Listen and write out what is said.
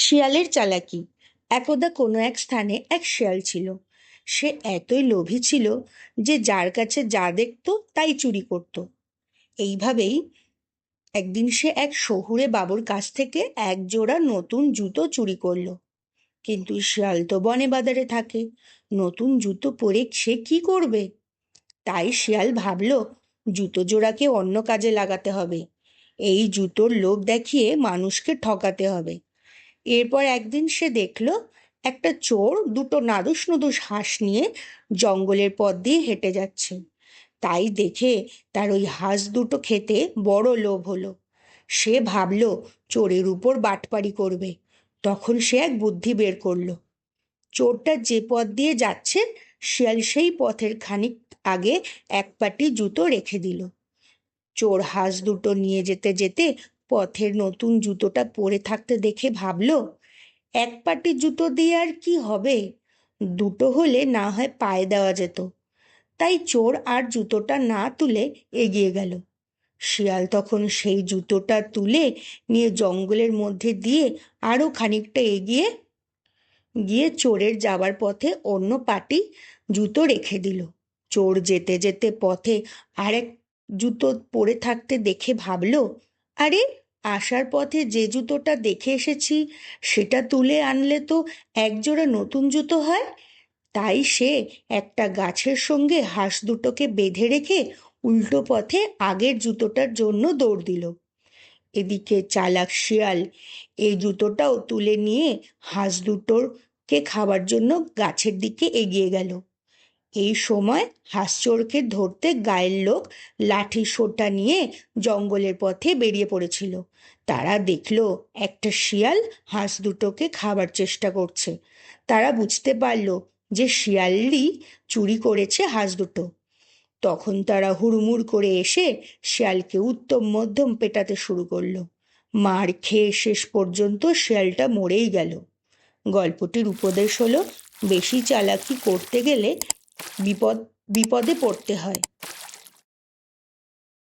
শিয়ালের চালাকি। একদা কোনো এক স্থানে এক শিয়াল ছিল। সে এতই লোভী ছিল যে যার কাছে যা দেখতো তাই চুরি করত। এইভাবেই একদিন সে এক শহুরে বাবুর কাছ থেকে এক জোড়া নতুন জুতো চুরি করলো। কিন্তু শিয়াল তো বনে বাজারে থাকে, নতুন জুতো পরে সে কি করবে? তাই শিয়াল ভাবলো জুতো জোড়াকে অন্য কাজে লাগাতে হবে। এই জুতোর লোভ দেখিয়ে মানুষকে ঠকাতে হবে। এরপর একদিন সে দেখলো একটা চোর দুটো নাদুস নুদুস হাঁস নিয়ে জঙ্গলের পথ দিয়ে হেঁটে যাচ্ছে। তাই দেখে তার ওই হাঁস দুটো খেতে বড় লোভ হলো। সে ভাবলো চোরের উপর বাটপারি করবে। তখন সে এক বুদ্ধি বের করলো। চোরটা যে পথ দিয়ে যাচ্ছে, শিয়াল সেই পথের খানিক আগে এক পাটি জুতো রেখে দিল। চোর হাঁস দুটো নিয়ে যেতে যেতে পথের নতুন জুতোটা পরে থাকতে দেখে ভাবলো, এক পাটি জুতো দিয়ে আর কি হবে, দুটো হলে না হয় পায়ে দেওয়া যেত। তাই চোর আর জুতোটা না তুলে এগিয়ে গেল। শিয়াল তখন সেই জুতোটা তুলে নিয়ে জঙ্গলের মধ্যে দিয়ে আরো খানিকটা এগিয়ে গিয়ে চোরের যাবার পথে অন্য পাটি জুতো রেখে দিল। চোর যেতে যেতে পথে আরেক জুতো পরে থাকতে দেখে ভাবলো, আরে, আসার পথে যে জুতোটা দেখে এসেছি সেটা তুলে আনলে তো একজোড়া নতুন জুতো হয়। তাই সে একটা গাছের সঙ্গে হাঁস দুটোকে বেঁধে রেখে উল্টো পথে আগের জুতোটার জন্য দৌড় দিল। এদিকে চালাক শিয়াল এই জুতোটাও তুলে নিয়ে হাঁস দুটোকে খাবার জন্য গাছের দিকে এগিয়ে গেল। এই সময় হাঁস চোরকে ধরতে গায়ের লোক লাঠি সোঁটা নিয়ে জঙ্গলের পথে বেরিয়ে পড়েছিল। তারা দেখলো একটা শিয়াল হাঁস দুটোকে খাবার চেষ্টা করছে। তারা বুঝতে পারলো যে শিয়ালই চুরি করেছে হাঁস দুটো। তখন তারা হুড়মুড় করে এসে শিয়ালকে উত্তম মধ্যম পেটাতে শুরু করলো। মার খেয়ে শেষ পর্যন্ত শিয়ালটা মরেই গেল। গল্পটির উপদেশ হলো, বেশি চালাকি করতে গেলে বিপদে পড়তে হয়।